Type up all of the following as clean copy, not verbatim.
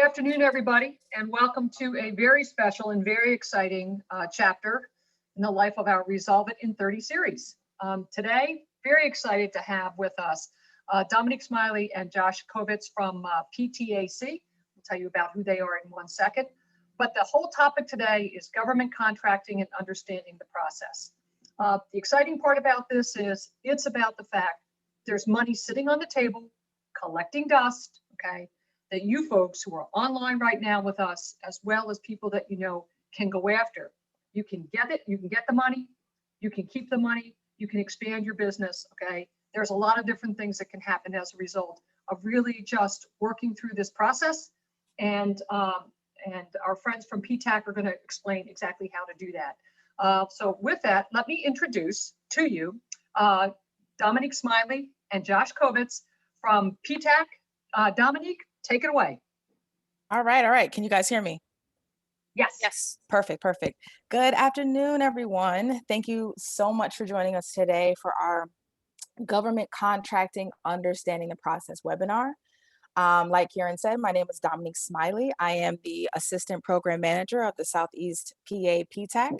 Good afternoon, everybody, and welcome to a very special and very exciting chapter in the life of our Resolve It in 30 series. Today, very excited to have with us Dominique Smiley and Josh Kovitz from PTAC. We'll tell you about who they are in 1 second. But the whole topic today is government contracting and understanding the process. The exciting part about this is it's about the fact there's money sitting on the table, collecting dust, okay? That you folks who are online right now with us, as well as people that you know, can go after. You can get it, you can get the money, you can keep the money, you can expand your business, okay? There's a lot of different things that can happen as a result of really just working through this process. And our friends from PTAC are gonna explain exactly how to do that. So with that, let me introduce to you Dominique Smiley and Josh Kovitz from PTAC. Dominique, take it away. All right. Can you guys hear me? Yes. Yes. Perfect. Good afternoon, everyone. Thank you so much for joining us today for our Government Contracting Understanding the Process webinar. Like Karen said, my name is Dominique Smiley. I am the Assistant Program Manager of the Southeast PA PTAC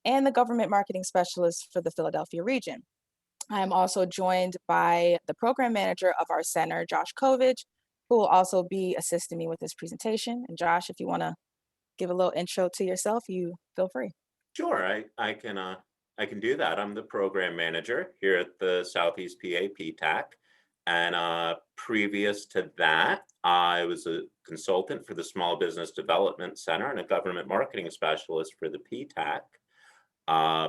and the Government Marketing Specialist for the Philadelphia region. I am also joined by the Program Manager of our center, Josh Kovitz, who will also be assisting me with this presentation. And Josh, if you want to give a little intro to yourself, you feel free. Sure, I can do that. I'm the program manager here at the Southeast PA PTAC. And previous to that, I was a consultant for the Small Business Development Center and a government marketing specialist for the PTAC.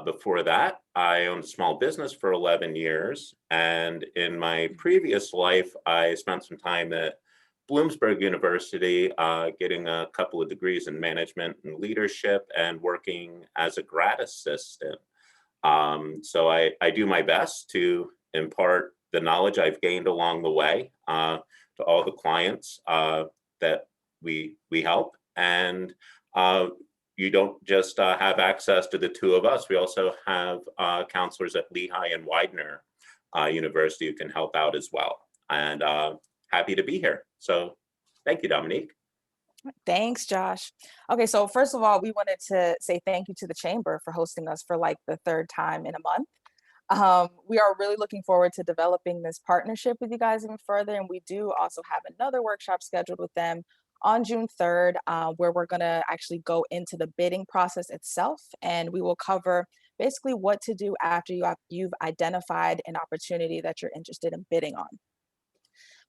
Before that, I owned a small business for 11 years. And in my previous life, I spent some time at Bloomsburg University, getting a couple of degrees in management and leadership and working as a grad assistant. So I do my best to impart the knowledge I've gained along the way to all the clients that we help. And you don't just have access to the two of us. We also have counselors at Lehigh and Widener University who can help out as well. And happy to be here. So thank you, Dominique. Thanks, Josh. Okay, so first of all, we wanted to say thank you to the Chamber for hosting us for like the third time in a month. We are really looking forward to developing this partnership with you guys even further. And we do also have another workshop scheduled with them on June 3rd, where we're going to actually go into the bidding process itself. And we will cover basically what to do after you've identified an opportunity that you're interested in bidding on.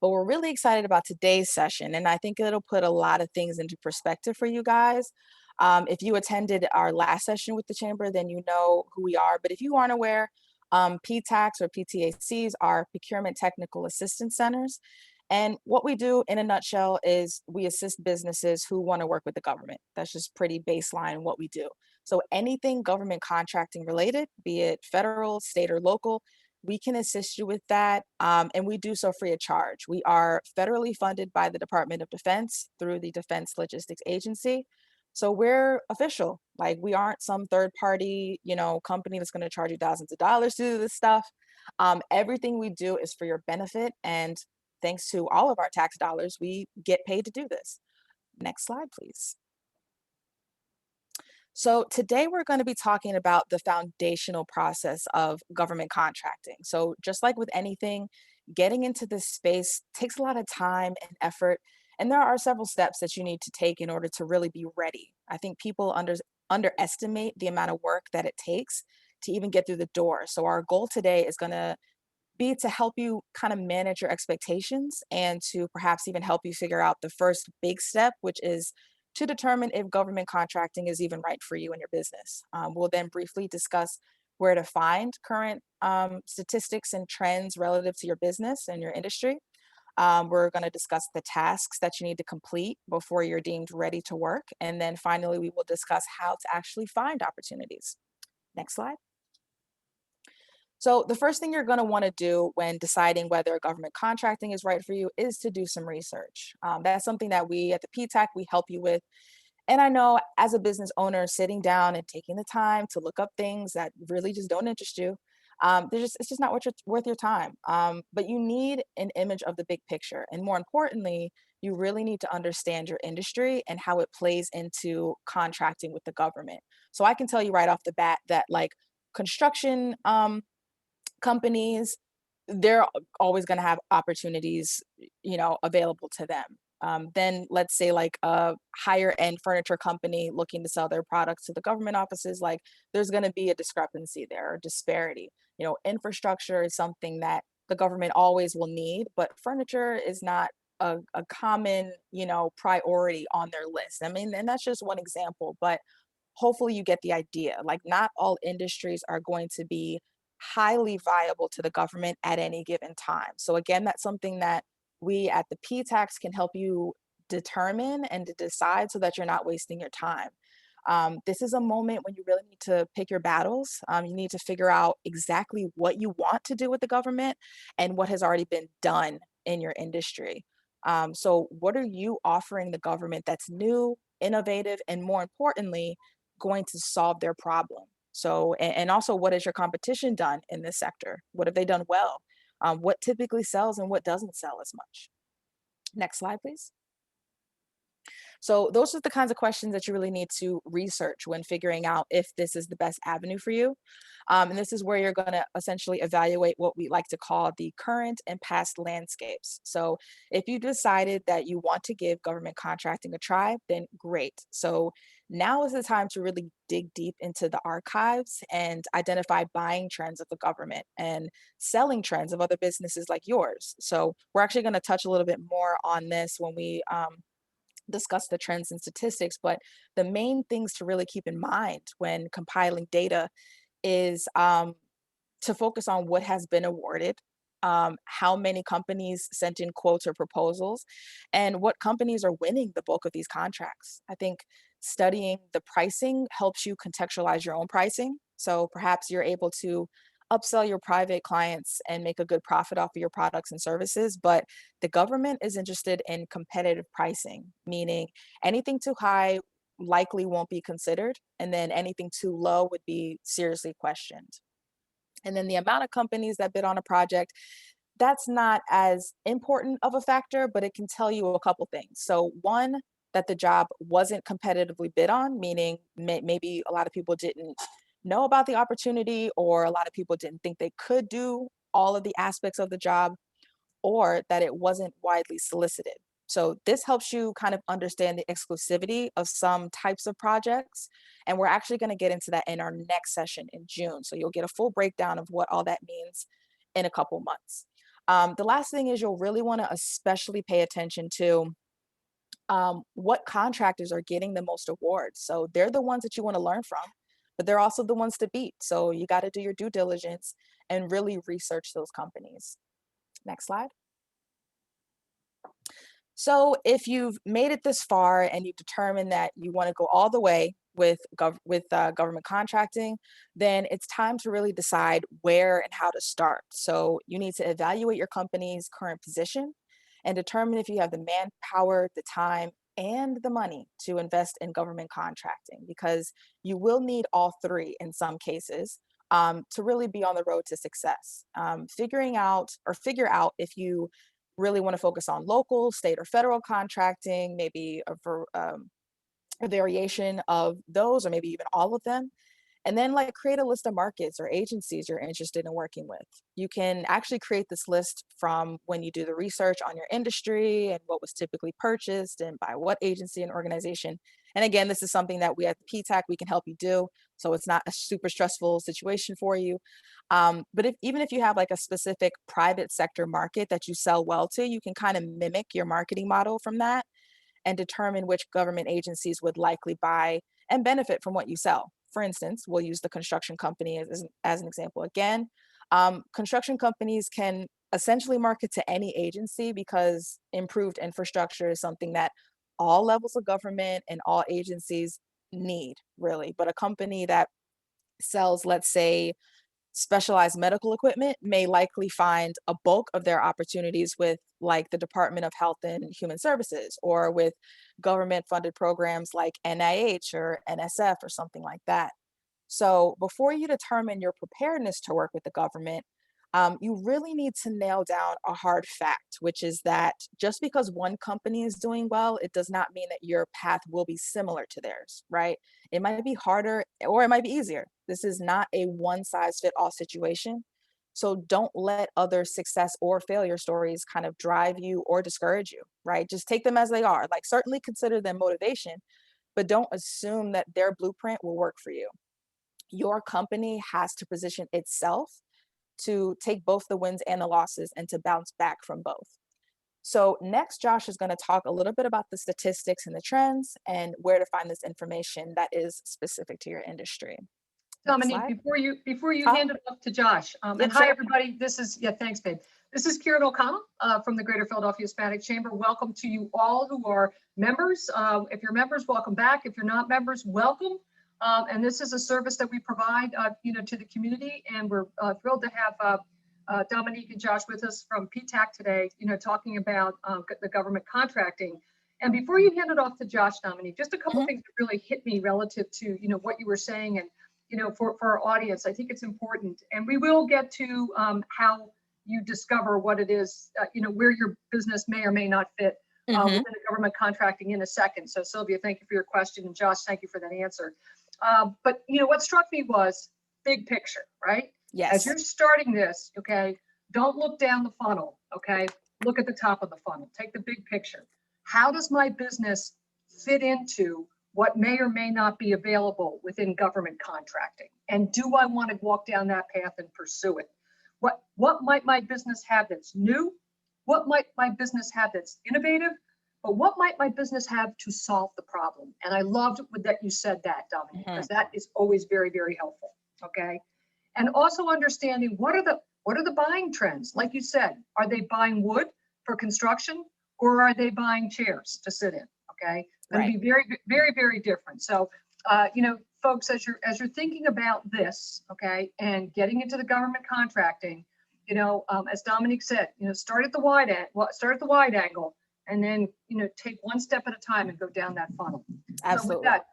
But we're really excited about today's session, and I think it'll put a lot of things into perspective for you guys. If you attended our last session with the Chamber, then you know who we are. But if you aren't aware, PTACs or PTACs are Procurement Technical Assistance Centers. And what we do in a nutshell is we assist businesses who want to work with the government. That's just pretty baseline what we do. So anything government contracting related, be it federal, state, or local, we can assist you with that. And we do so free of charge. We are federally funded by the Department of Defense through the Defense Logistics Agency. So we're official. Like, we aren't some third party, company that's going to charge you thousands of dollars to do this stuff. Everything we do is for your benefit. And thanks to all of our tax dollars, we get paid to do this. Next slide, please. So today we're going to be talking about the foundational process of government contracting. So just like with anything, getting into this space takes a lot of time and effort. And there are several steps that you need to take in order to really be ready. I think people underestimate the amount of work that it takes to even get through the door. So our goal today is going to be to help you kind of manage your expectations and to perhaps even help you figure out the first big step, which is to determine if government contracting is even right for you and your business. We'll then briefly discuss where to find current statistics and trends relative to your business and your industry. We're going to discuss the tasks that you need to complete before you're deemed ready to work. And then finally, we will discuss how to actually find opportunities. Next slide. So the first thing you're going to want to do when deciding whether government contracting is right for you is to do some research. That's something that we at the PTAC, we help you with. And I know as a business owner, sitting down and taking the time to look up things that really just don't interest you, it's just not worth your time. But you need an image of the big picture. And more importantly, you really need to understand your industry and how it plays into contracting with the government. So I can tell you right off the bat that like construction companies, they're always going to have opportunities, available to them. Then let's say like a higher end furniture company looking to sell their products to the government offices, like there's going to be a discrepancy there or disparity. Infrastructure is something that the government always will need, but furniture is not a common, priority on their list. I mean, and that's just one example, but hopefully you get the idea. Like, not all industries are going to be highly viable to the government at any given time. So, again, that's something that we at the PTACs can help you determine and to decide so that you're not wasting your time. This is a moment when you really need to pick your battles. You need to figure out exactly what you want to do with the government and what has already been done in your industry. So, what are you offering the government that's new, innovative, and more importantly, going to solve their problem? So, and also, what has your competition done in this sector? What have they done well? What typically sells and what doesn't sell as much? Next slide, please. So those are the kinds of questions that you really need to research when figuring out if this is the best avenue for you. And this is where you're going to essentially evaluate what we like to call the current and past landscapes. So if you decided that you want to give government contracting a try, then great. So now is the time to really dig deep into the archives and identify buying trends of the government and selling trends of other businesses like yours. So we're actually going to touch a little bit more on this when we discuss the trends and statistics, but the main things to really keep in mind when compiling data is to focus on what has been awarded, how many companies sent in quotes or proposals, and what companies are winning the bulk of these contracts. I think studying the pricing helps you contextualize your own pricing. So perhaps you're able to upsell your private clients and make a good profit off of your products and services. But the government is interested in competitive pricing, meaning anything too high likely won't be considered, and then anything too low would be seriously questioned. And then the amount of companies that bid on a project, that's not as important of a factor, but it can tell you a couple things. So, one, that the job wasn't competitively bid on, meaning maybe a lot of people didn't know about the opportunity, or a lot of people didn't think they could do all of the aspects of the job, or that it wasn't widely solicited. So this helps you kind of understand the exclusivity of some types of projects. And we're actually going to get into that in our next session in June. So you'll get a full breakdown of what all that means in a couple months. The last thing is you'll really want to especially pay attention to what contractors are getting the most awards. So they're the ones that you want to learn from, but they're also the ones to beat. So you got to do your due diligence and really research those companies. Next slide. So if you've made it this far and you've determined that you want to go all the way with government contracting, then it's time to really decide where and how to start. So you need to evaluate your company's current position and determine if you have the manpower, the time, and the money to invest in government contracting, because you will need all three in some cases to really be on the road to success. Figure out if you really want to focus on local, state, or federal contracting, maybe a variation of those, or maybe even all of them. And then like create a list of markets or agencies you're interested in working with. You can actually create this list from when you do the research on your industry and what was typically purchased and by what agency and organization. And again, this is something that we at the PTAC, we can help you do. So it's not a super stressful situation for you. But even if you have like a specific private sector market that you sell well to, you can kind of mimic your marketing model from that and determine which government agencies would likely buy and benefit from what you sell. For instance, we'll use the construction company as an example again. Construction companies can essentially market to any agency because improved infrastructure is something that all levels of government and all agencies need, really. But a company that sells, let's say, specialized medical equipment may likely find a bulk of their opportunities with like the Department of Health and Human Services, or with government funded programs like NIH or NSF or something like that. So before you determine your preparedness to work with the government, you really need to nail down a hard fact, which is that just because one company is doing well, it does not mean that your path will be similar to theirs, right? It might be harder or it might be easier. This is not a one size fit all situation. So don't let other success or failure stories kind of drive you or discourage you, right? Just take them as they are. Like, certainly consider them motivation, but don't assume that their blueprint will work for you. Your company has to position itself to take both the wins and the losses and to bounce back from both. So, next, Josh is going to talk a little bit about the statistics and the trends and where to find this information that is specific to your industry. Next Dominique, slide. before you Oh, hand it off to Josh, yep, and hi, sure. everybody. Yeah, thanks, babe. This is Kieran O'Connell from the Greater Philadelphia Hispanic Chamber. Welcome to you all who are members. If you're members, welcome back. If you're not members, welcome. And this is a service that we provide, to the community, and we're thrilled to have Dominique and Josh with us from PTAC today, talking about the government contracting. And before you hand it off to Josh, Dominique, just a couple things that really hit me relative to, what you were saying, and for our audience, I think it's important. And we will get to how you discover what it is, where your business may or may not fit within the government contracting in a second. So Sylvia, thank you for your question. And Josh, thank you for that answer. But what struck me was big picture, right? As Yes. you're starting this, okay, don't look down the funnel, okay? Look at the top of the funnel. Take the big picture. How does my business fit into what may or may not be available within government contracting? And do I want to walk down that path and pursue it? What might my business have that's new? What might my business have that's innovative? But what might my business have to solve the problem? And I loved that you said that, Dominique, because that is always very, very helpful. Okay. And also understanding what are the buying trends? Like you said, are they buying wood for construction, or are they buying chairs to sit in? Okay. Going to be very, very, very different. So, folks, as you're thinking about this, okay, and getting into the government contracting, as Dominique said, start at the wide angle, and then take one step at a time and go down that funnel. Absolutely. So with that,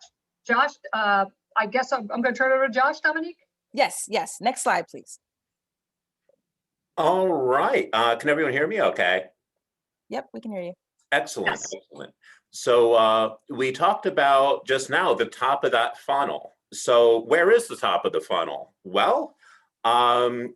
Josh, I guess I'm going to turn it over to Josh, Dominique. Yes. Next slide, please. All right. Can everyone hear me okay? Yep, we can hear you. Excellent. Yes. Excellent. So we talked about just now the top of that funnel. So where is the top of the funnel? Well,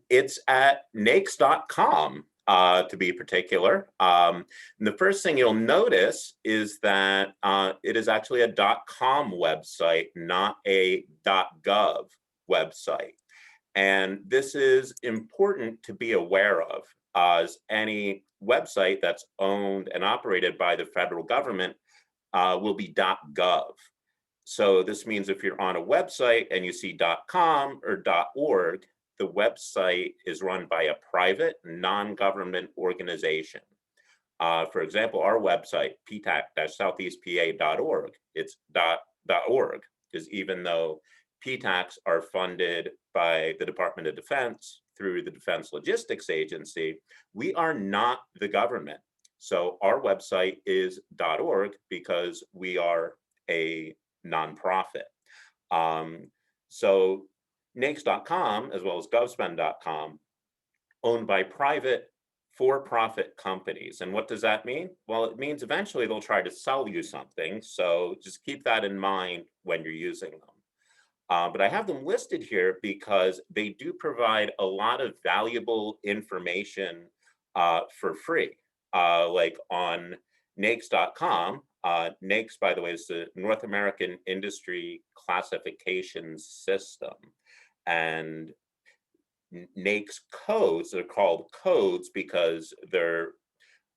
it's at nakes.com, to be particular. And the first thing you'll notice is that it is actually a .com website, not a .gov website. And this is important to be aware of, as any website that's owned and operated by the federal government will be .gov. So this means if you're on a website and you see .com or .org, the website is run by a private, non-government organization. For example, our website, PTAC-southeastpa.org, it's .org, because even though PTACs are funded by the Department of Defense through the Defense Logistics Agency, we are not the government. So our website is .org because we are a nonprofit. So nakes.com, as well as govspend.com, owned by private for-profit companies. And what does that mean? Well, it means eventually they'll try to sell you something. So just keep that in mind when you're using them. But I have them listed here because they do provide a lot of valuable information for free. Like on nakes.com, NAICS, by the way, is the North American Industry Classification System. And NAICS codes are called codes because they're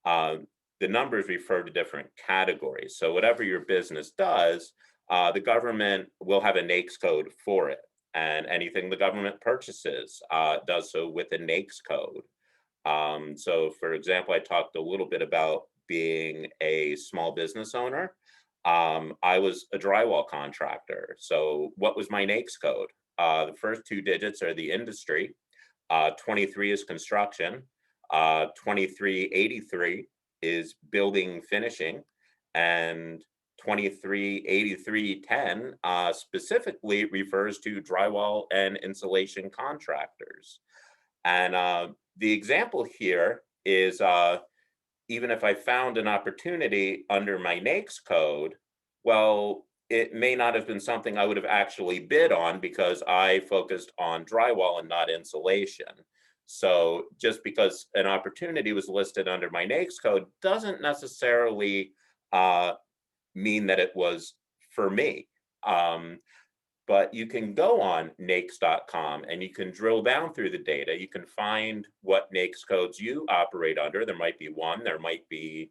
the numbers refer to different categories. So whatever your business does, the government will have a NAICS code for it. And anything the government purchases does so with a NAICS code. So for example, I talked a little bit about being a small business owner. I was a drywall contractor. So what was my NAICS code? The first two digits are the industry. 23 is construction. 2383 is building finishing. And 238310 specifically refers to drywall and insulation contractors. And the example here is even if I found an opportunity under my NAICS code, well, it may not have been something I would have actually bid on because I focused on drywall and not insulation. So just because an opportunity was listed under my NAICS code doesn't necessarily mean that it was for me. But you can go on NAICS.com and you can drill down through the data. You can find what NAICS codes you operate under. There might be 1, there might be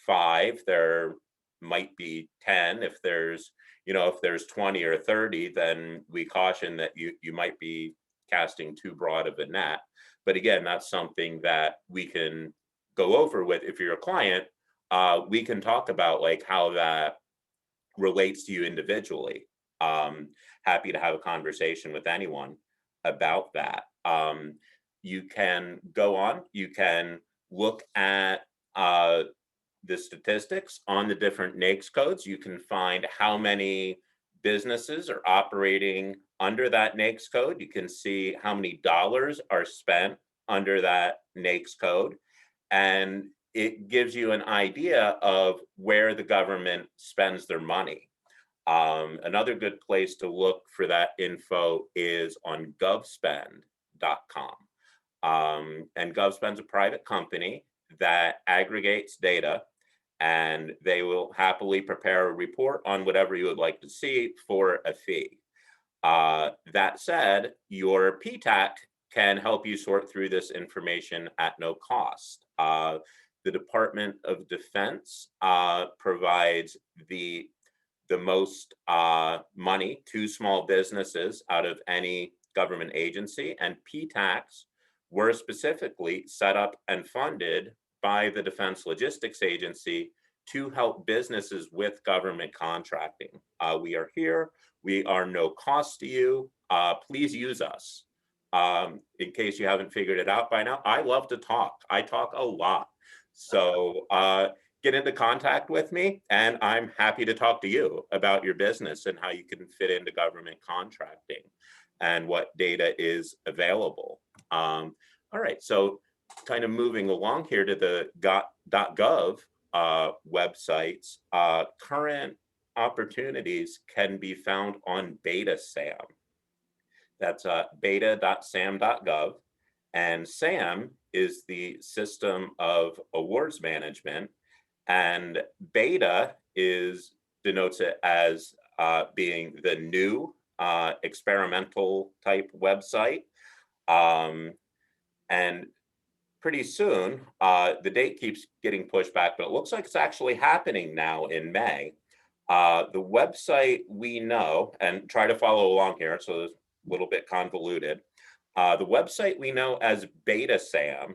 5, there might be 10. If there's, if there's 20 or 30, then we caution that you might be casting too broad of a net. But again, that's something that we can go over with. If you're a client, we can talk about like how that relates to you individually. Happy to have a conversation with anyone about that. You can go on, you can look at the statistics on the different NAICS codes. You can find how many businesses are operating under that NAICS code. You can see how many dollars are spent under that NAICS code. And it gives you an idea of where the government spends their money. Another good place to look for that info is on govspend.com. And GovSpend's a private company that aggregates data, and they will happily prepare a report on whatever you would like to see for a fee. That said, your PTAC can help you sort through this information at no cost. The Department of Defense provides the most money to small businesses out of any government agency, and PTACs were specifically set up and funded by the Defense Logistics Agency to help businesses with government contracting. We are here. We are no cost to you. Please use us. In case you haven't figured it out by now, I love to talk. I talk a lot. So get into contact with me, and I'm happy to talk to you about your business and how you can fit into government contracting and what data is available. All right, so kind of moving along here to the .gov websites, current opportunities can be found on BetaSAM. That's beta.sam.gov. And SAM is the System of Awards Management, and Beta denotes it as being the new experimental type website. And pretty soon, the date keeps getting pushed back, but it looks like it's actually happening now in May. The website we know, and try to follow along here, so it's a little bit convoluted. The website we know as BetaSAM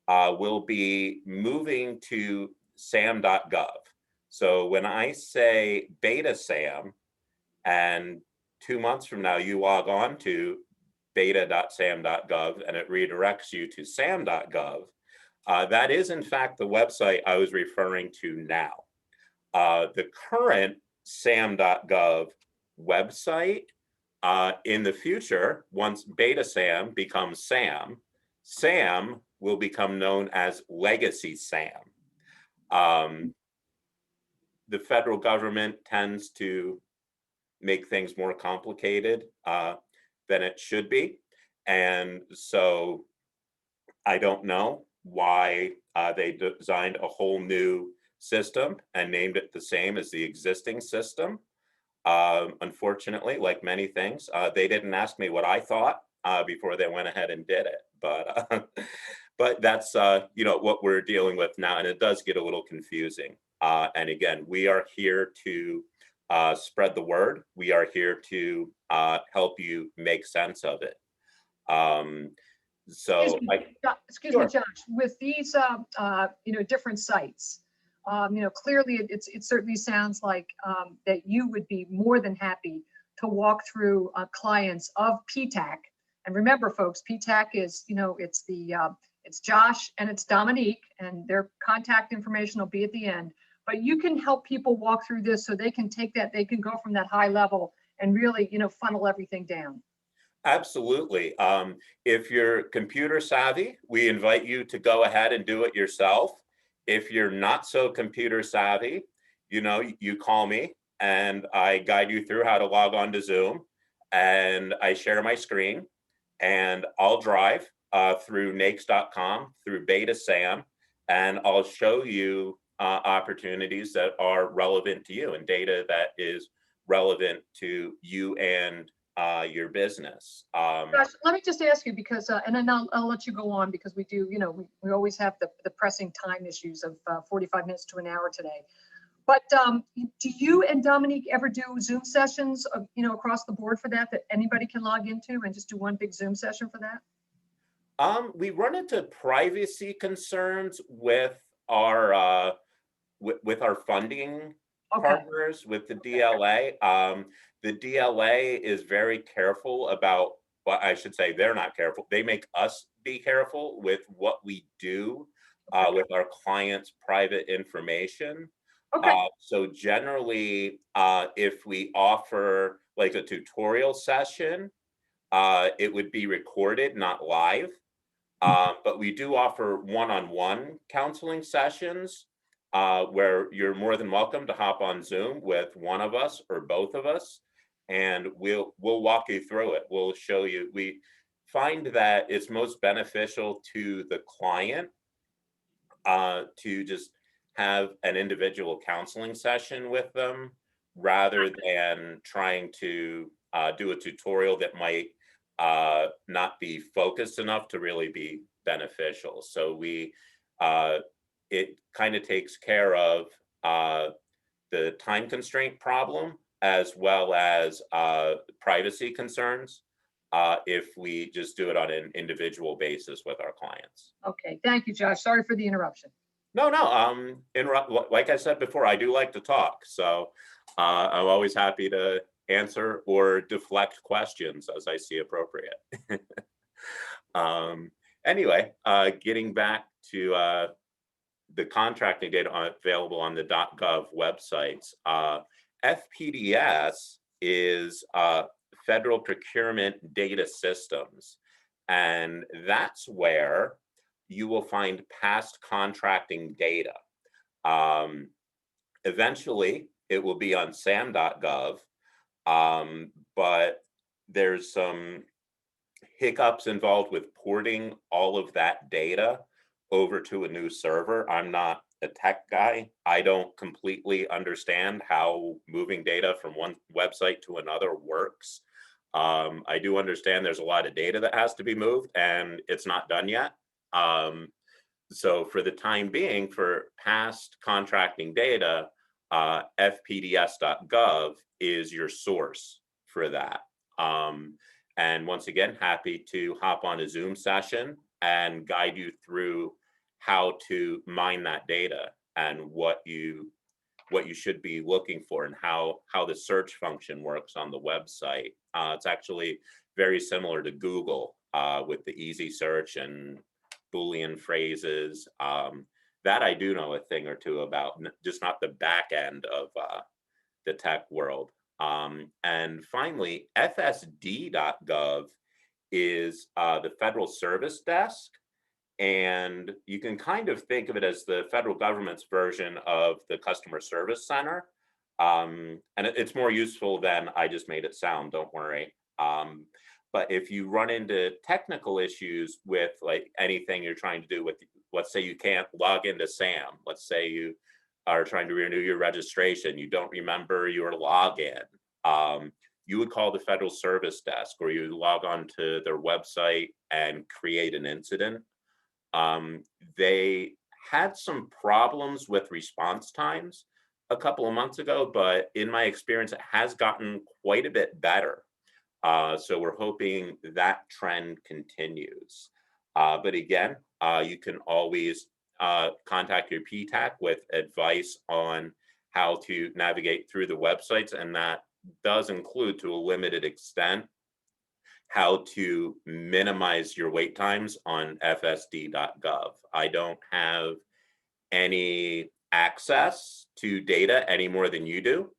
will be moving to sam.gov. So when I say BetaSAM, and 2 months from now you log on to beta.sam.gov and it redirects you to sam.gov, that is in fact the website I was referring to now. The current sam.gov website, in the future, once BetaSAM becomes SAM, SAM will become known as Legacy SAM. The federal government tends to make things more complicated than it should be. And so I don't know why they designed a whole new system and named it the same as the existing system. Unfortunately, like many things, they didn't ask me what I thought before they went ahead and did it. But that's what we're dealing with now, and it does get a little confusing. And again, we are here to spread the word. We are here to help you make sense of it. Excuse me, Sure. Josh, with these different sites, clearly it certainly sounds like that you would be more than happy to walk through clients of PTAC. And remember, folks, PTAC is, it's Josh and it's Dominique, and their contact information will be at the end. But you can help people walk through this so they can take that, they can go from that high level and really, funnel everything down. Absolutely. If you're computer savvy, we invite you to go ahead and do it yourself. If you're not so computer savvy, you call me and I guide you through how to log on to Zoom, and I share my screen and I'll drive through nakes.com, through Beta Sam, and I'll show you opportunities that are relevant to you and data that is relevant to you and your business. Josh, let me just ask you because, and then I'll let you go on because we do, we always have the pressing time issues of 45 minutes to an hour today. But do you and Dominique ever do Zoom sessions, across the board for that anybody can log into and just do one big Zoom session for that? We run into privacy concerns with our with our funding Okay. partners, with the DLA. The DLA is very careful about, well, I should say they're not careful. They make us be careful with what we do with our clients' private information. Okay. So generally, if we offer like a tutorial session, it would be recorded, not live. But we do offer one-on-one counseling sessions where you're more than welcome to hop on Zoom with one of us or both of us, and we'll walk you through it. We'll show you. We find that it's most beneficial to the client to just have an individual counseling session with them rather than trying to do a tutorial that might not be focused enough to really be beneficial. So it kind of takes care of the time constraint problem as well as privacy concerns if we just do it on an individual basis with our clients. Okay. Thank you, Josh. Sorry for the interruption. No, like I said before, I do like to talk. So I'm always happy to answer or deflect questions as I see appropriate. Anyway, getting back to the contracting data available on the .gov websites, FPDS is Federal Procurement Data Systems, and that's where you will find past contracting data. Eventually, it will be on sam.gov, but there's some hiccups involved with porting all of that data over to a new server. I'm not a tech guy. I don't completely understand how moving data from one website to another works. I do understand there's a lot of data that has to be moved and it's not done yet. So for the time being, for past contracting data, fpds.gov is your source for that. And once again, happy to hop on a Zoom session and guide you through how to mine that data and what you should be looking for and how the search function works on the website. It's actually very similar to Google with the easy search and Boolean phrases. That I do know a thing or two about, just not the back end of the tech world. And finally, fsd.gov is the Federal Service Desk. And you can kind of think of it as the federal government's version of the Customer Service Center. And it's more useful than I just made it sound, don't worry. But if you run into technical issues with like anything you're trying to do with, let's say you can't log into SAM, let's say you are trying to renew your registration, you don't remember your login, you would call the Federal Service Desk, or you log on to their website and create an incident. They had some problems with response times a couple of months ago, but in my experience, it has gotten quite a bit better. So we're hoping that trend continues. But again, you can always contact your PTAC with advice on how to navigate through the websites, and that does include, to a limited extent, how to minimize your wait times on fsd.gov. I don't have any access to data any more than you do.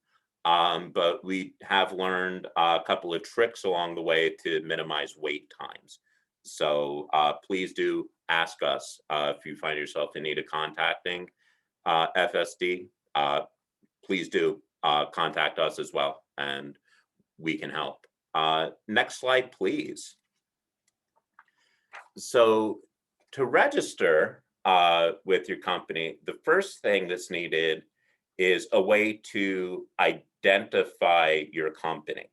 but we have learned a couple of tricks along the way to minimize wait times. So please do ask us if you find yourself in need of contacting FSD. Please do contact us as well, and we can help. Next slide, please. So to register with your company, the first thing that's needed is a way to identify your company.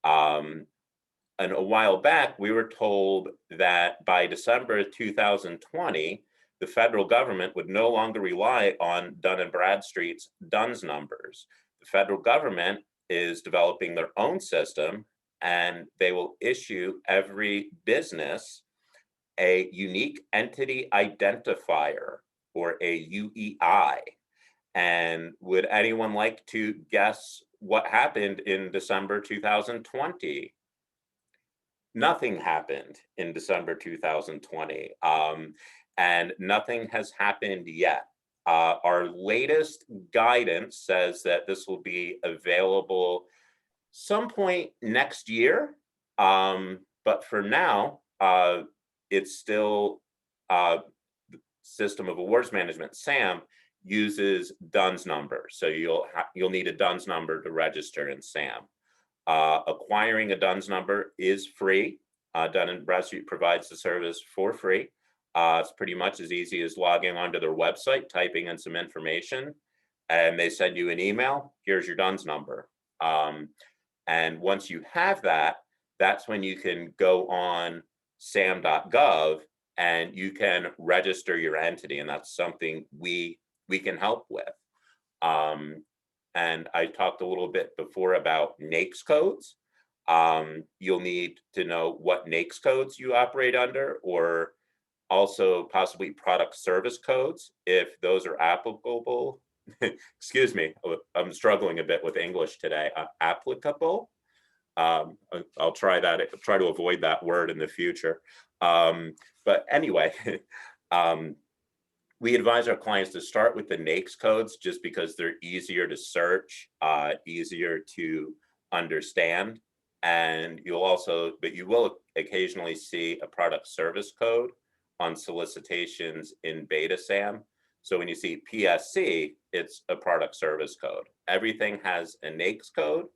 And a while back, we were told that by December 2020, the federal government would no longer rely on Dun & Bradstreet's DUNS numbers. The federal government is developing their own system, and they will issue every business a unique entity identifier, or a UEI. And would anyone like to guess what happened in December 2020? Nothing happened in December 2020, and nothing has happened yet. Our latest guidance says that this will be available some point next year, but for now, it's still System of Awards Management, SAM, uses DUNS number. So you'll need a DUNS number to register in SAM. Acquiring a DUNS number is free. Dun & Bradstreet provides the service for free. It's pretty much as easy as logging onto their website, typing in some information, and they send you an email. Here's your DUNS number. And once you have that, that's when you can go on sam.gov and you can register your entity, and that's something we can help with. And I talked a little bit before about NAICS codes. You'll need to know what NAICS codes you operate under, or also possibly product service codes, if those are applicable. Excuse me, I'm struggling a bit with English today. Applicable. I'll try to avoid that word in the future. But anyway, we advise our clients to start with the NAICS codes just because they're easier to search, easier to understand. And you will occasionally see a product service code on solicitations in beta SAM. So when you see PSC, it's a product service code. Everything has a NAICS code.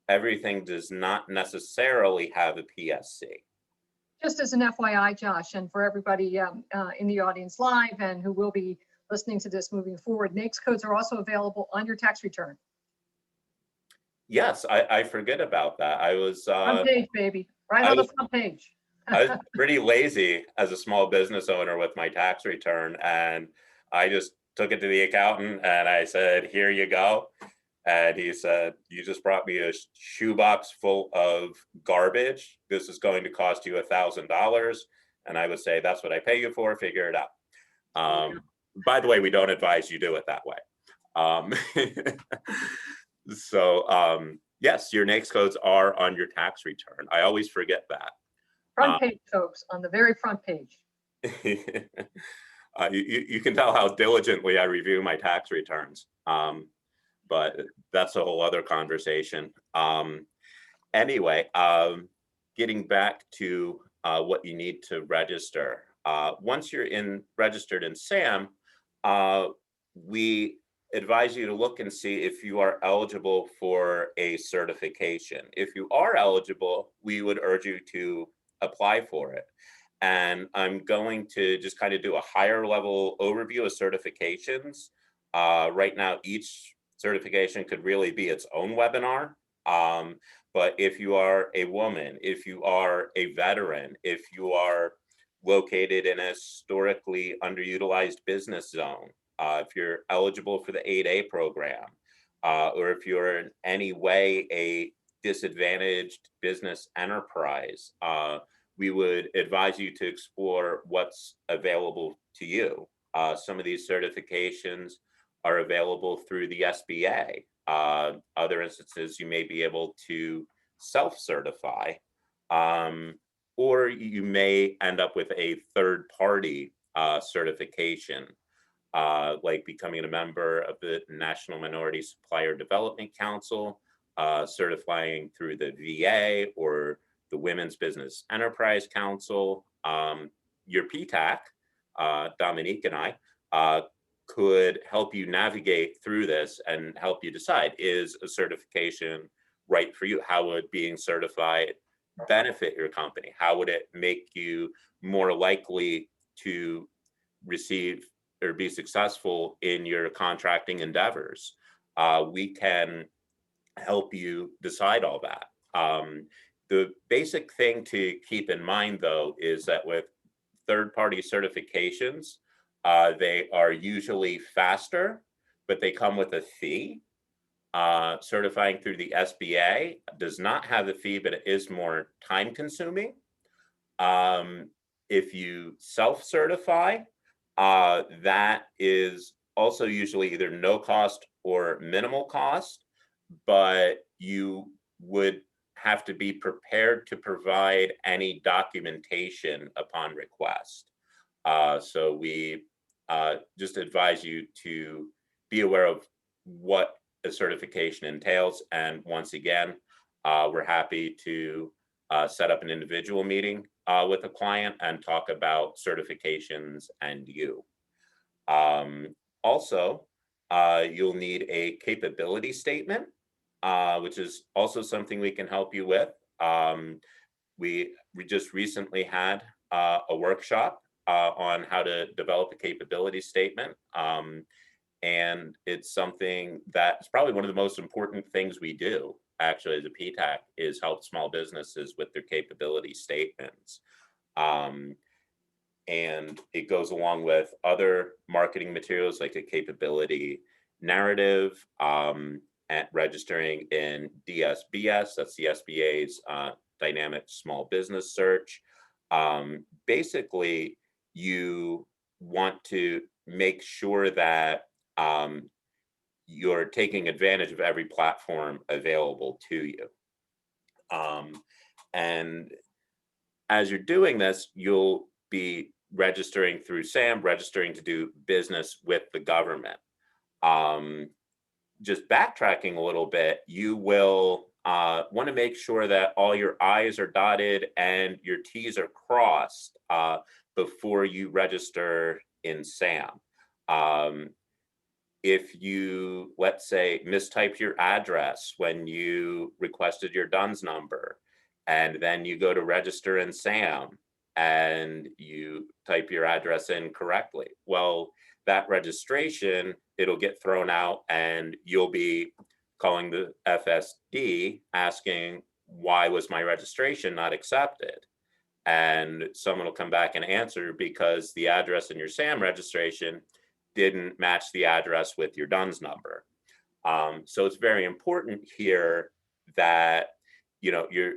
Everything does not necessarily have a PSC. Just as an FYI, Josh, and for everybody in the audience live and who will be listening to this moving forward, NAICS codes are also available on your tax return. Yes, I forget about that. I was front page, baby, right on the front page. I was pretty lazy as a small business owner with my tax return, and I just took it to the accountant and I said, "Here you go." And he said, "You just brought me a shoebox full of garbage. This is going to cost you $1,000. And I would say, "That's what I pay you for. Figure it out." By the way, we don't advise you do it that way. So yes, your NAICS codes are on your tax return. I always forget that. Front page, folks, on the very front page. You can tell how diligently I review my tax returns. But that's a whole other conversation. Anyway, getting back to what you need to register. Once you're registered in SAM, we advise you to look and see if you are eligible for a certification. If you are eligible, we would urge you to apply for it. And I'm going to just kind of do a higher level overview of certifications. Right now, each certification could really be its own webinar. But if you are a woman, if you are a veteran, if you are located in a historically underutilized business zone, if you're eligible for the 8A program, or if you're in any way a disadvantaged business enterprise, we would advise you to explore what's available to you. Some of these certifications are available through the SBA. Other instances, you may be able to self-certify, or you may end up with a third-party certification, like becoming a member of the National Minority Supplier Development Council, certifying through the VA or the Women's Business Enterprise Council, your PTAC, Dominique and I, could help you navigate through this and help you decide, is a certification right for you? How would being certified benefit your company? How would it make you more likely to receive or be successful in your contracting endeavors? We can help you decide all that. The basic thing to keep in mind, though, is that with third-party certifications, they are usually faster, but they come with a fee. Certifying through the SBA does not have a fee, but it is more time-consuming. If you self-certify, that is also usually either no cost or minimal cost, but you would have to be prepared to provide any documentation upon request. So we just advise you to be aware of what a certification entails. And once again, we're happy to set up an individual meeting with a client and talk about certifications and you. Also, you'll need a capability statement, which is also something we can help you with. We just recently had a workshop on how to develop a capability statement. And it's something that's probably one of the most important things we do, actually, as a PTAC, is help small businesses with their capability statements. And it goes along with other marketing materials like a capability narrative, at registering in DSBS, that's the SBA's Dynamic Small Business Search. Basically, you want to make sure that you're taking advantage of every platform available to you. And as you're doing this, you'll be registering through SAM, registering to do business with the government. Just backtracking a little bit, you will want to make sure that all your I's are dotted and your T's are crossed before you register in SAM. If you, let's say, mistyped your address when you requested your DUNS number, and then you go to register in SAM and you type your address in correctly, well, that registration, it'll get thrown out and you'll be calling the FSD asking, why was my registration not accepted? And someone will come back and answer, because the address in your SAM registration didn't match the address with your DUNS number. So it's very important here that, you know, your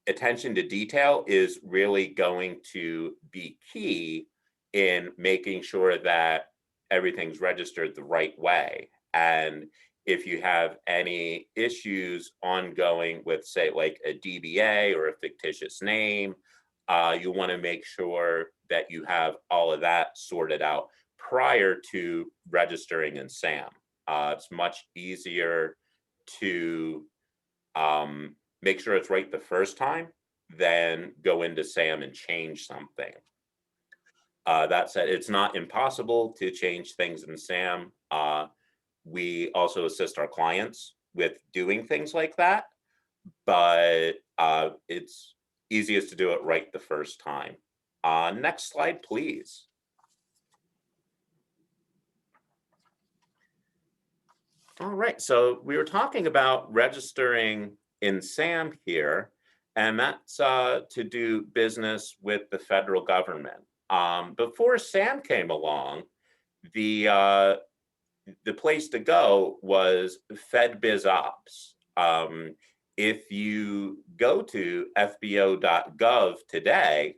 attention to detail is really going to be key in making sure that everything's registered the right way. And if you have any issues ongoing with, say, like a DBA or a fictitious name, you want to make sure that you have all of that sorted out prior to registering in SAM. It's much easier to make sure it's right the first time than go into SAM and change something. That said, it's not impossible to change things in SAM. We also assist our clients with doing things like that, but it's easiest to do it right the first time. Next slide, please. All right, so we were talking about registering in SAM here, and that's to do business with the federal government. Before SAM came along, the place to go was FedBizOps. If you go to fbo.gov today,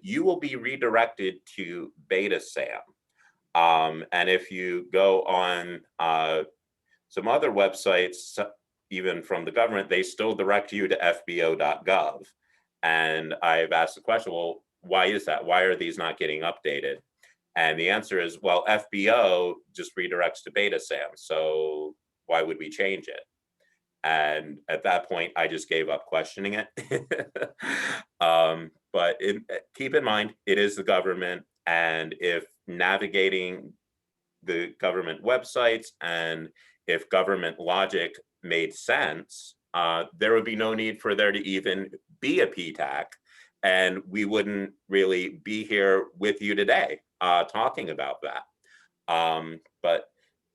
you will be redirected to Beta SAM. And if you go on some other websites, even from the government, they still direct you to fbo.gov. And I've asked the question, well, why is that? Why are these not getting updated? And the answer is, well, FBO just redirects to Beta SAM, so why would we change it? And at that point, I just gave up questioning it. But keep in mind, it is the government. And if navigating the government websites and if government logic made sense, there would be no need for there to even be a PTAC. And we wouldn't really be here with you today talking about that. But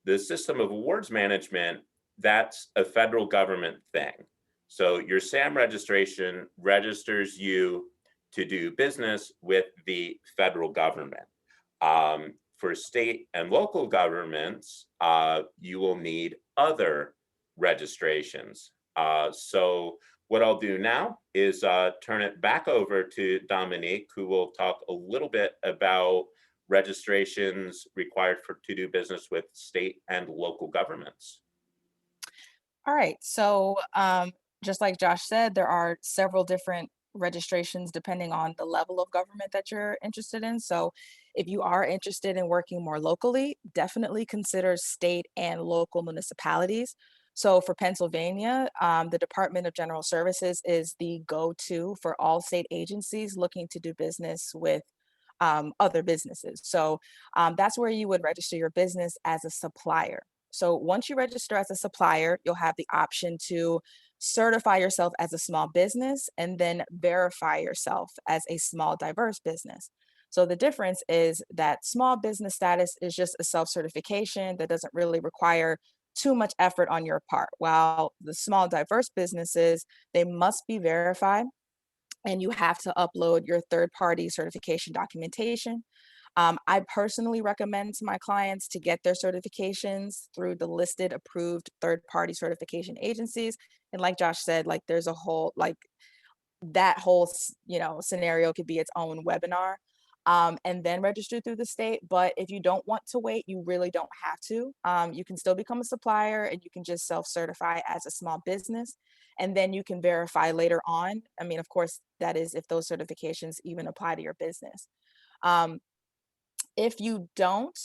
the system of awards management, that's a federal government thing. So your SAM registration registers you to do business with the federal government. For state and local governments, you will need other registrations. So what I'll do now is turn it back over to Dominique, who will talk a little bit about registrations required to do business with state and local governments. All right. So, just like Josh said, there are several different registrations depending on the level of government that you're interested in. So, if you are interested in working more locally, definitely consider state and local municipalities. So, for Pennsylvania, the Department of General Services is the go to for all state agencies looking to do business with other businesses. So, that's where you would register your business as a supplier. So once you register as a supplier, you'll have the option to certify yourself as a small business and then verify yourself as a small diverse business. So the difference is that small business status is just a self-certification that doesn't really require too much effort on your part. While the small diverse businesses, they must be verified and you have to upload your third party certification documentation. I personally recommend to my clients to get their certifications through the listed approved third party certification agencies. And like Josh said, like there's a whole, like that whole, scenario could be its own webinar. And then register through the state. But if you don't want to wait, you really don't have to. You can still become a supplier and you can just self certify as a small business. And then you can verify later on. I mean, of course, that is if those certifications even apply to your business. Um, if you don't,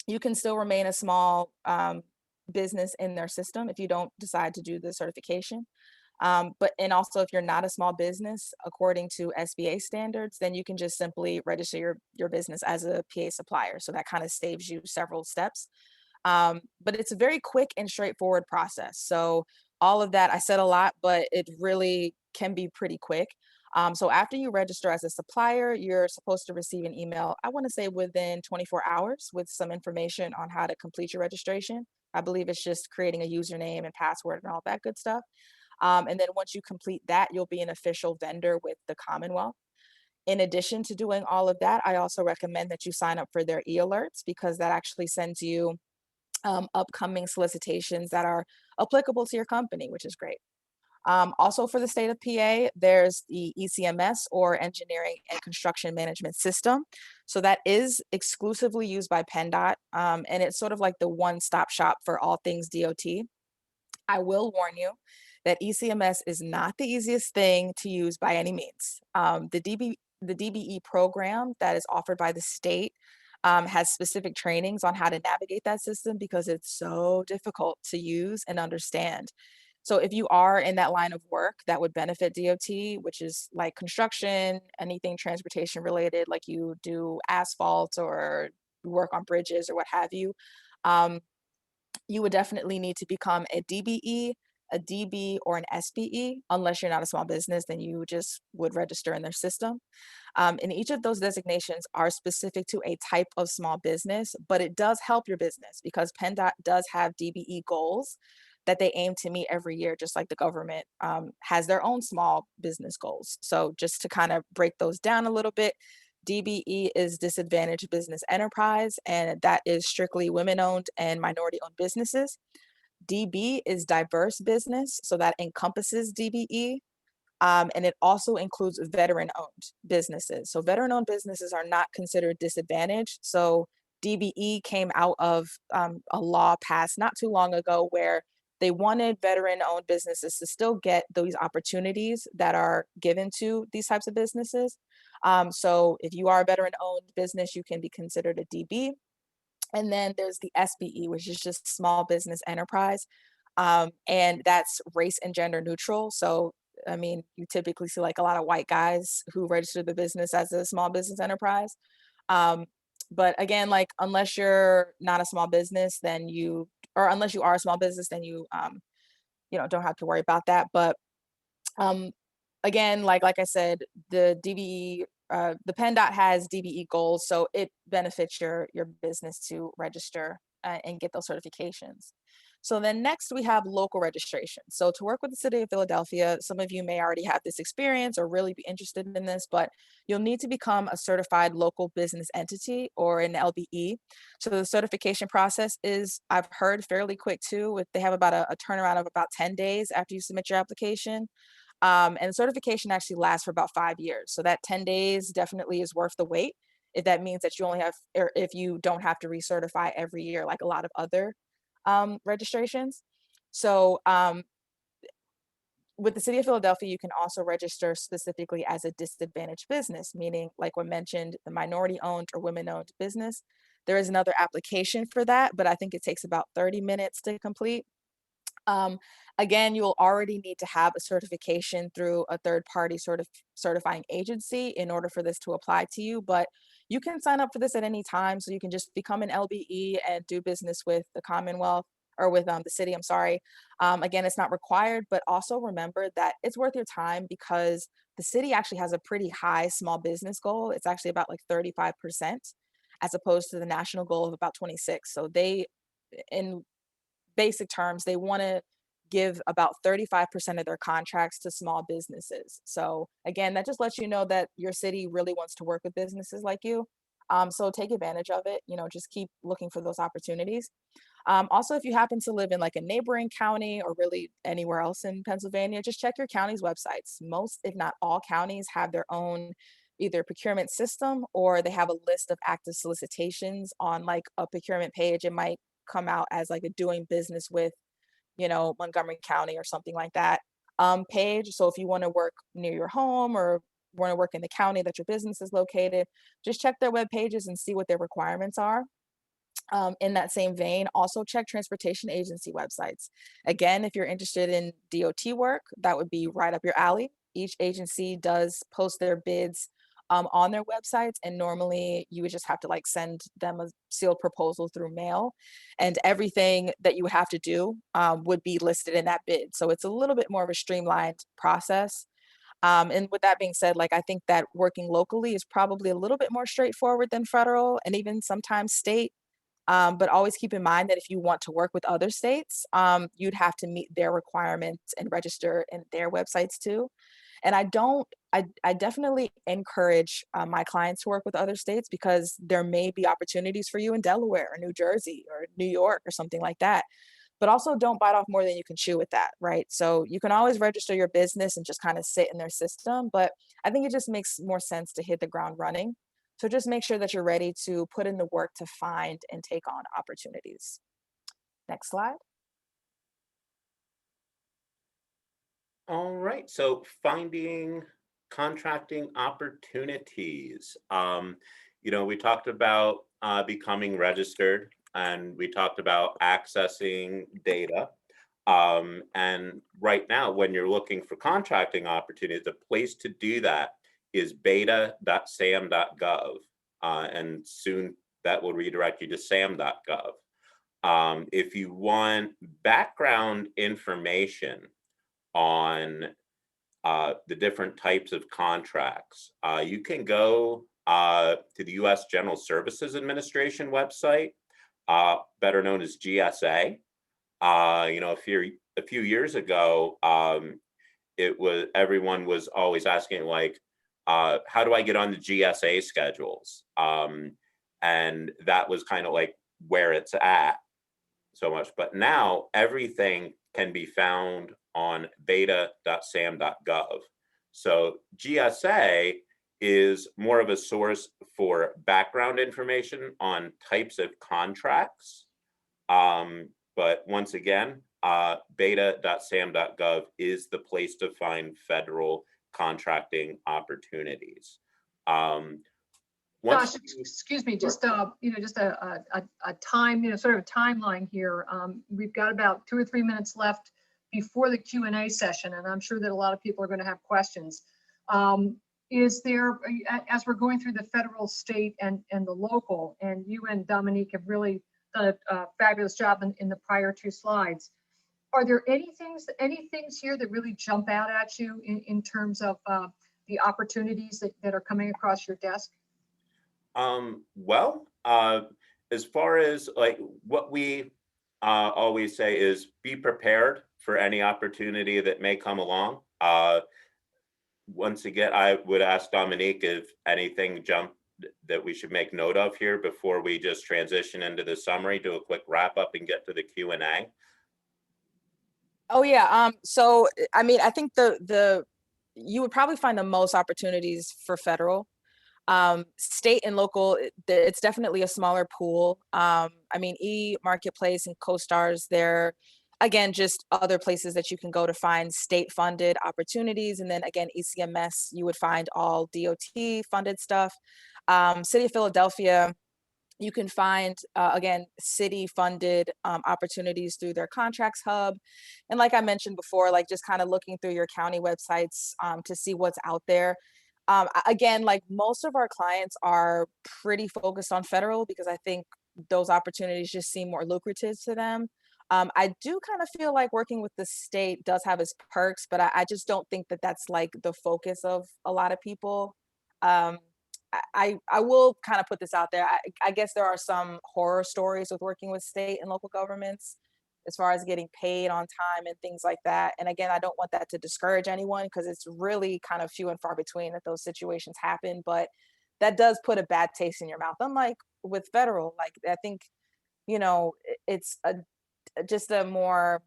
you can still remain a small business in their system if you don't decide to do the certification. But and also if you're not a small business according to SBA standards, then you can just simply register your business as a PA supplier. So that kind of saves you several steps. But it's a very quick and straightforward process. So all of that, I said a lot, but it really can be pretty quick. So after you register as a supplier, you're supposed to receive an email, I want to say within 24 hours with some information on how to complete your registration. I believe it's just creating a username and password and all that good stuff. And then once you complete that, you'll be an official vendor with the Commonwealth. In addition to doing all of that, I also recommend that you sign up for their e-alerts because that actually sends you upcoming solicitations that are applicable to your company, which is great. Also for the state of PA, there's the ECMS or Engineering and Construction Management System. So that is exclusively used by PennDOT, and it's sort of like the one-stop shop for all things DOT. I will warn you that ECMS is not the easiest thing to use by any means. The DBE program that is offered by the state has specific trainings on how to navigate that system because it's so difficult to use and understand. So if you are in that line of work that would benefit DOT, which is like construction, anything transportation related, like you do asphalt or work on bridges or what have you, um, you would definitely need to become a DBE, a DB, or an SBE. Unless you're not a small business, then you just would register in their system. And each of those designations are specific to a type of small business, but it does help your business because PennDOT does have DBE goals that they aim to meet every year, just like the government has their own small business goals. So just to kind of break those down a little bit, DBE is disadvantaged business enterprise, and that is strictly women owned and minority owned businesses. DB is diverse business, so that encompasses DBE. And it also includes veteran owned businesses. So, veteran owned businesses are not considered disadvantaged. So, DBE came out of a law passed not too long ago where they wanted veteran owned businesses to still get those opportunities that are given to these types of businesses. So, if you are a veteran owned business, you can be considered a DB. And then there's the SBE, which is just small business enterprise. And that's race and gender neutral. So, I mean, you typically see like a lot of white guys who register the business as a small business enterprise. Um, but again, like unless you're not a small business, then or unless you are a small business, then don't have to worry about that. But um, again, like I said, the DBE, the PennDOT has DBE goals, so it benefits your business to register and get those certifications. So then next we have local registration. So to work with the city of Philadelphia, some of you may already have this experience or really be interested in this, but you'll need to become a certified local business entity or an LBE. So the certification process is, I've heard, fairly quick too. They have about a turnaround of about 10 days after you submit your application. And certification actually lasts for about 5 years. So that 10 days definitely is worth the wait. If that means that you only have, or if you don't have to recertify every year, like a lot of other registrations. So with the city of Philadelphia, you can also register specifically as a disadvantaged business, meaning, like we mentioned, the minority owned or women owned business. There is another application for that, but I think it takes about 30 minutes to complete. Um, Again, you'll already need to have a certification through a third party sort of certifying agency in order for this to apply to you. But you can sign up for this at any time. So you can just become an LBE and do business with the Commonwealth or with the city. I'm sorry. Again, it's not required, but also remember that it's worth your time because the city actually has a pretty high small business goal. It's actually about like 35% as opposed to the national goal of about 26. So in basic terms, they want to give about 35% of their contracts to small businesses. So again, that just lets you know that your city really wants to work with businesses like you. So take advantage of it. Just keep looking for those opportunities. Also, if you happen to live in like a neighboring county or really anywhere else in Pennsylvania, just check your county's websites. Most, if not all, counties have their own either procurement system or they have a list of active solicitations on like a procurement page. It might come out as like a doing business with, Montgomery County or something like that page. So if you want to work near your home or want to work in the county that your business is located, just check their web pages and see what their requirements are. In that same vein, also check transportation agency websites. Again, if you're interested in DOT work, that would be right up your alley. Each agency does post their bids on their websites, and normally you would just have to like send them a sealed proposal through mail, and everything that you would have to do would be listed in that bid. So it's a little bit more of a streamlined process. And with that being said, like I think that working locally is probably a little bit more straightforward than federal and even sometimes state. But always keep in mind that if you want to work with other states, you'd have to meet their requirements and register in their websites too. And I definitely encourage my clients to work with other states because there may be opportunities for you in Delaware or New Jersey or New York or something like that. But also don't bite off more than you can chew with that, right? So you can always register your business and just kind of sit in their system. But I think it just makes more sense to hit the ground running. So just make sure that you're ready to put in the work to find and take on opportunities. Next slide. All right, so finding contracting opportunities. We talked about becoming registered and we talked about accessing data. And right now, when you're looking for contracting opportunities, the place to do that is beta.sam.gov. And soon that will redirect you to sam.gov. If you want background information on the different types of contracts, you can go to the U.S. General Services Administration website, better known as GSA. A few years ago, everyone was always asking like, how do I get on the GSA schedules? And that was kind of like where it's at so much. But now everything can be found on beta.sam.gov. So GSA is more of a source for background information on types of contracts. But once again, beta.sam.gov is the place to find federal contracting opportunities. Once Josh, you, excuse me, Sure. just, just a time, sort of a timeline here. We've got about 2 or 3 minutes left before the Q&A session, and I'm sure that a lot of people are going to have questions. Is there, as we're going through the federal, state, and the local, and you and Dominique have really done a fabulous job in the prior 2 slides, are there any things here that really jump out at you in terms of the opportunities that are coming across your desk? Well, as far as like what we always say is be prepared for any opportunity that may come along. Once again, I would ask Dominique if anything jumped that we should make note of here before we just transition into the summary, do a quick wrap up and get to the Q&A. Oh yeah. So I mean, I think the you would probably find the most opportunities for federal. State and local, it's definitely a smaller pool. I mean, e-marketplace and co-stars, they're again just other places that you can go to find state funded opportunities. And then again, ECMS, you would find all DOT funded stuff. City of Philadelphia, you can find again city funded opportunities through their contracts hub, and like I mentioned before, like just kind of looking through your county websites to see what's out there. Again, like most of our clients are pretty focused on federal because I think those opportunities just seem more lucrative to them. I do kind of feel like working with the state does have its perks, but I just don't think that that's like the focus of a lot of people. Um, I will kind of put this out there. I guess there are some horror stories with working with state and local governments as far as getting paid on time and things like that. And again, I don't want that to discourage anyone because it's really kind of few and far between that those situations happen. But that does put a bad taste in your mouth. Unlike with federal, like I think, it's just a more,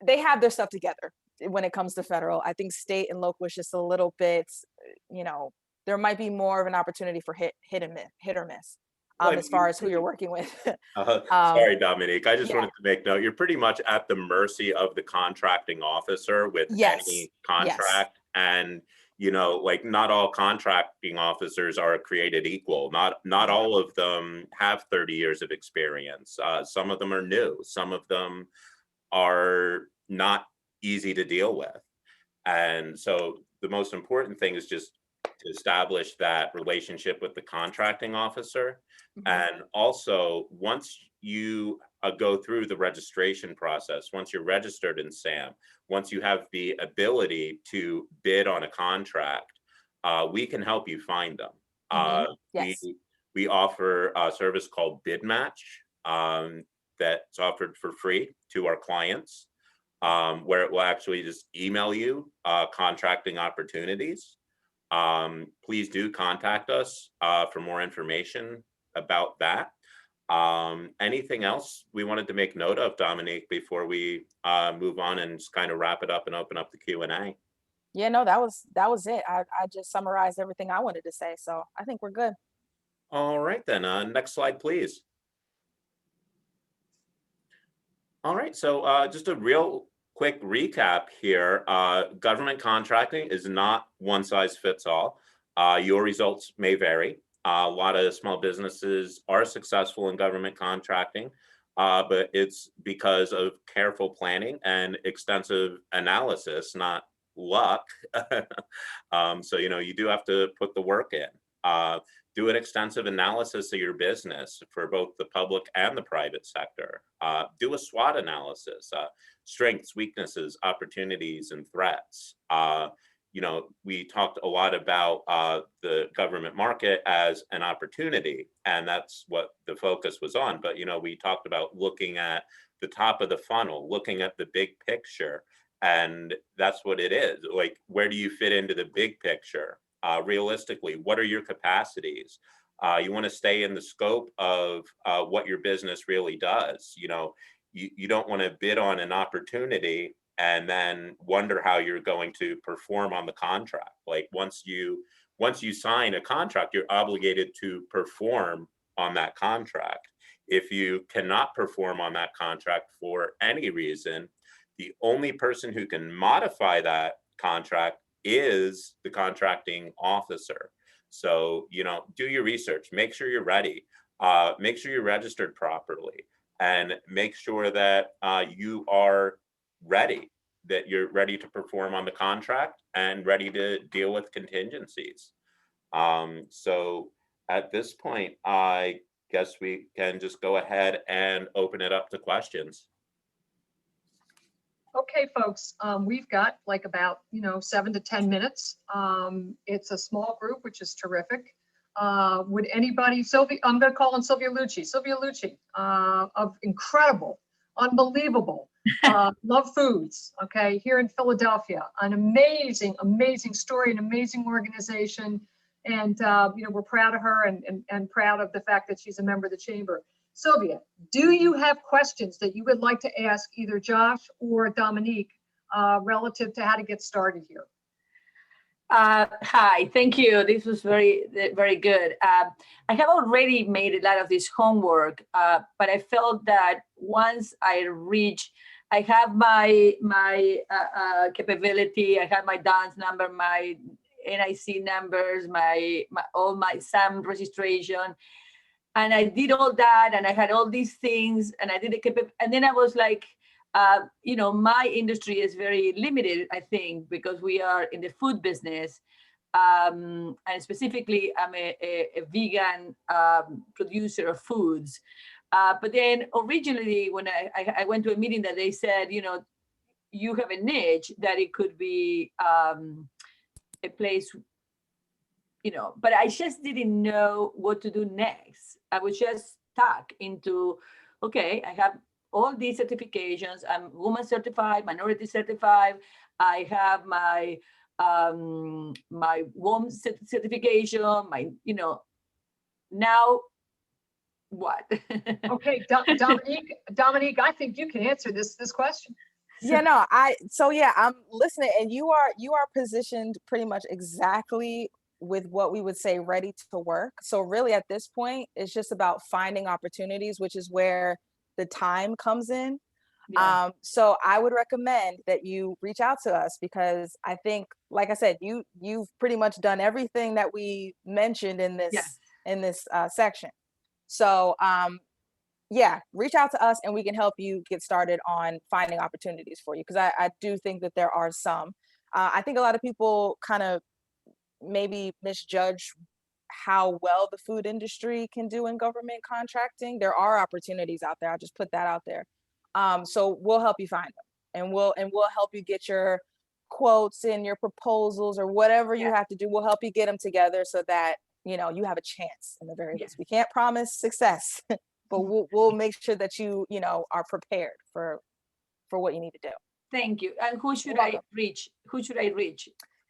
they have their stuff together when it comes to federal. I think state and local is just a little bit, you know, there might be more of an opportunity for hit or miss, Well, I as mean, far as who you're working with. um, sorry, Dominique. I just yeah, wanted to make note. You're pretty much at the mercy of the contracting officer with yes, any yes, contract. And, like not all contracting officers are created equal. Not mhm, all of them have 30 years of experience. Some of them are new. Some of them are not easy to deal with. And so the most important thing is just to establish that relationship with the contracting officer. mhm, And also, once you go through the registration process, once you're registered in SAM, once you have the ability to bid on a contract, we can help you find them. mhm, We yes, we offer a service called Bid Match that's offered for free to our clients, where it will actually just email you contracting opportunities. Please do contact us for more information about that. Anything else we wanted to make note of, Dominique, before we move on and just kind of wrap it up and open up the Q&A? yeah. No, that was it. I just summarized everything I wanted to say, so I think we're good. All right, then. Next slide, please. All right, so just a real quick recap here. Government contracting is not one size fits all. Your results may vary. A lot of small businesses are successful in government contracting, but it's because of careful planning and extensive analysis, not luck. So, you do have to put the work in. Do an extensive analysis of your business for both the public and the private sector. Do a SWOT analysis, strengths, weaknesses, opportunities, and threats. We talked a lot about the government market as an opportunity, and that's what the focus was on. But, we talked about looking at the top of the funnel, looking at the big picture. And that's what it is. Like, where do you fit into the big picture? Realistically, what are your capacities? You want to stay in the scope of what your business really does. You don't want to bid on an opportunity and then wonder how you're going to perform on the contract. Like once you sign a contract, you're obligated to perform on that contract. If you cannot perform on that contract for any reason, the only person who can modify that contract is the contracting officer. So, do your research, make sure you're ready, make sure you're registered properly, and make sure that you are ready, that you're ready to perform on the contract and ready to deal with contingencies. So at this point, I guess we can just go ahead and open it up to questions. Okay, folks, we've got like about, 7 to 10 minutes. It's a small group, which is terrific. Would anybody, Sylvia, I'm going to call on Sylvia Lucci, of incredible, unbelievable, Love Foods, okay, here in Philadelphia, an amazing, amazing story, an amazing organization. And, we're proud of her and proud of the fact that she's a member of the chamber. Sylvia, do you have questions that you would like to ask either Josh or Dominique relative to how to get started here? Hi, thank you. This was very, very good. I have already made a lot of this homework, but I felt that once I have my capability, I have my dance number, my NIC numbers, all my SAM registration, and I did all that, and I had all these things, and I did and then I was like, my industry is very limited, I think, because we are in the food business. And specifically, I'm a vegan producer of foods. But then originally, when I went to a meeting that they said, you have a niche that it could be a place, but I just didn't know what to do next. I was just stuck into, okay, I have all these certifications. I'm woman certified, minority certified. I have my my WOM certification. Now what? Okay, Dominique, I think you can answer this question. Yeah, no, I'm listening, and you are positioned pretty much exactly with what we would say ready to work. So really at this point, it's just about finding opportunities, which is where the time comes in. Yeah. So I would recommend that you reach out to us, because I think, like I said, you've pretty much done everything that we mentioned in this section. So reach out to us and we can help you get started on finding opportunities for you, because I do think that there are some. I think a lot of people kind of maybe misjudge how well the food industry can do in government contracting. There are opportunities out there. I'll just put that out there. So we'll help you find them, and we'll help you get your quotes and your proposals or whatever you have to do. We'll help you get them together so that you have a chance in the very least. We can't promise success, but we'll make sure that you are prepared for what you need to do. Thank you. And who should I reach?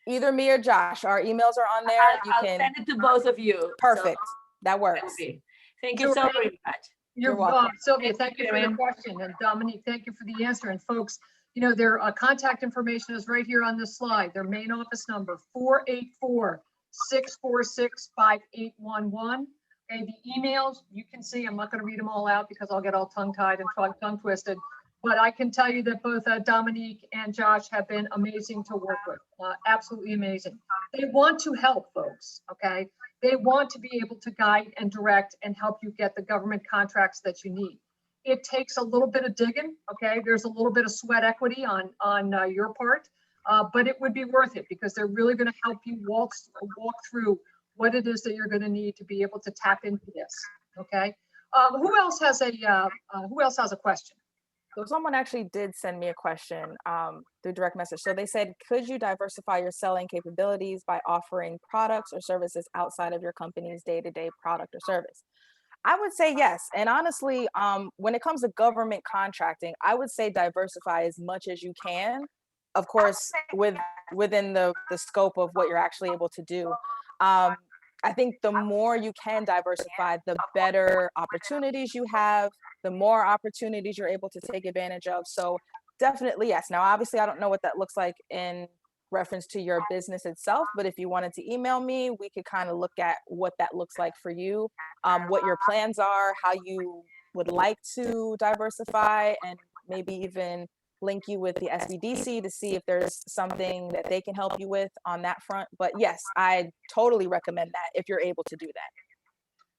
Either me or Josh. Our emails are on there. I'll send it to both of you. Perfect. That works. Okay. Thank you so very much. You're welcome. Sylvia, thank you for the question. And Dominique, thank you for the answer. And folks, their contact information is right here on this slide. Their main office number, 484-646-5811. Okay, the emails, you can see, I'm not going to read them all out because I'll get all tongue-tied and tongue twisted. But I can tell you that both Dominique and Josh have been amazing to work with, absolutely amazing. They want to help, folks, okay? They want to be able to guide and direct and help you get the government contracts that you need. It takes a little bit of digging, okay? There's a little bit of sweat equity on your part, but it would be worth it because they're really going to help you walk through what it is that you're going to need to be able to tap into this, okay? Who else has a question? So someone actually did send me a question through direct message. So they said, could you diversify your selling capabilities by offering products or services outside of your company's day-to-day product or service? I would say yes. And honestly, when it comes to government contracting, I would say diversify as much as you can, of course, within the scope of what you're actually able to do. I think the more you can diversify, the better opportunities you have, the more opportunities you're able to take advantage of. So definitely yes. Now, obviously, I don't know what that looks like in reference to your business itself, but if you wanted to email me, we could kind of look at what that looks like for you, what your plans are, how you would like to diversify, and maybe even link you with the SBDC to see if there's something that they can help you with on that front. But yes, I totally recommend that if you're able to do that.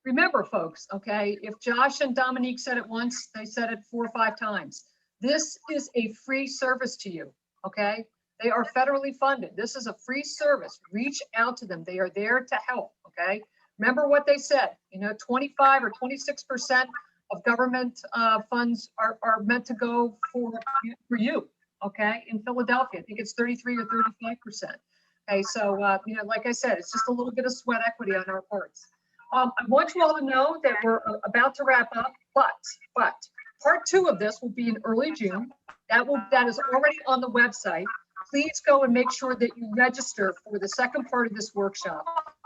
Remember, folks, okay, if Josh and Dominique said it once, they said it 4 or 5 times. This is a free service to you, okay? They are federally funded. This is a free service. Reach out to them. They are there to help, okay? Remember what they said, 25 or 26% of government funds are meant to go for you, okay? In Philadelphia, I think it's 33 or 35%. Okay, so, like I said, it's just a little bit of sweat equity on our parts. I want you all to know that we're about to wrap up, but part 2 of this will be in early June. That is already on the website. Please go and make sure that you register for the second part of this workshop.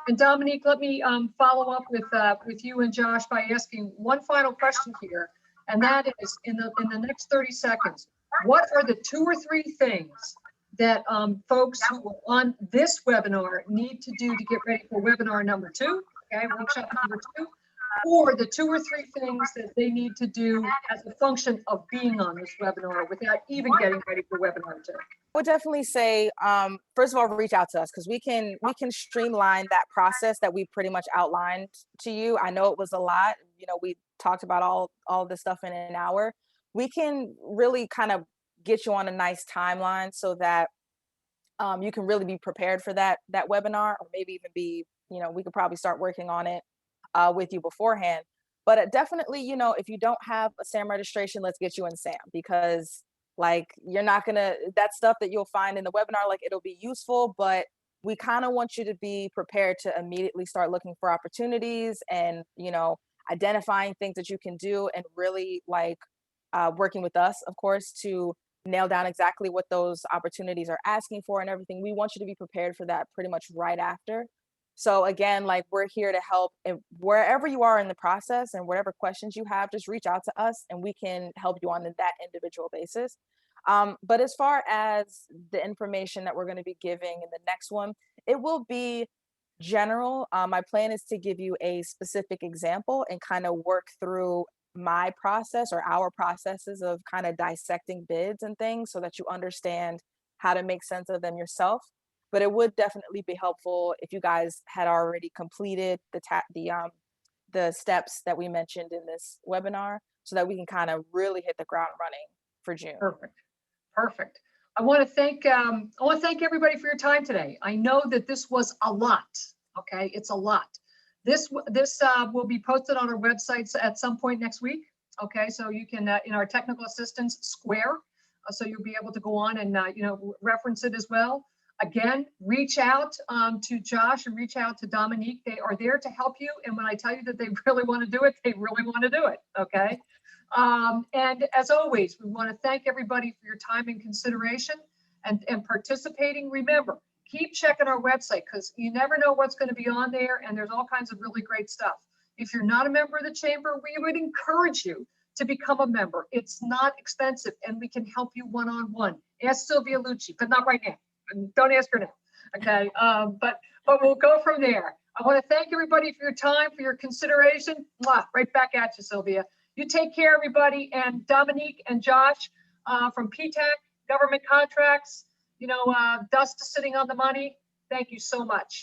And Dominique, let me follow up with you and Josh by asking one final question here, and that is in the next 30 seconds, what are the 2 or 3 things that folks who are on this webinar need to do to get ready for webinar number 2? Okay, workshop number 2, or the 2 or 3 things that they need to do as a function of being on this webinar without even getting ready for webinar 2. I would definitely say, first of all, reach out to us because we can streamline that process that we pretty much outlined to you. I know it was a lot. We talked about all this stuff in an hour. We can really kind of get you on a nice timeline so that you can really be prepared for that webinar, or maybe even be, we could probably start working on it with you beforehand. But definitely, if you don't have a SAM registration, let's get you in SAM, because you're not gonna, that stuff that you'll find in the webinar, it'll be useful, but we kind of want you to be prepared to immediately start looking for opportunities and, identifying things that you can do, and really working with us, of course, to nail down exactly what those opportunities are asking for and everything. We want you to be prepared for that pretty much right after. So again, we're here to help, and wherever you are in the process and whatever questions you have, just reach out to us and we can help you on that individual basis. But as far as the information that we're going to be giving in the next one, it will be general. My plan is to give you a specific example and kind of work through my process or our processes of kind of dissecting bids and things so that you understand how to make sense of them yourself. But it would definitely be helpful if you guys had already completed the steps that we mentioned in this webinar, so that we can kind of really hit the ground running for June. Perfect. I want to thank everybody for your time today. I know that this was a lot. Okay, it's a lot. This will be posted on our websites at some point next week. Okay, so you can in our technical assistance square, so you'll be able to go on and reference it as well. Again, reach out to Josh and reach out to Dominique. They are there to help you. And when I tell you that they really want to do it, they really want to do it. Okay. And as always, we want to thank everybody for your time and consideration and participating. Remember, keep checking our website because you never know what's going to be on there. And there's all kinds of really great stuff. If you're not a member of the chamber, we would encourage you to become a member. It's not expensive and we can help you one-on-one. Ask Sylvia Lucci, but not right now. Don't ask her now, okay? But we'll go from there. I want to thank everybody for your time, for your consideration. Mwah, right back at you, Sylvia. You take care, everybody. And Dominique and Josh from PTAC, government contracts, dust is sitting on the money. Thank you so much.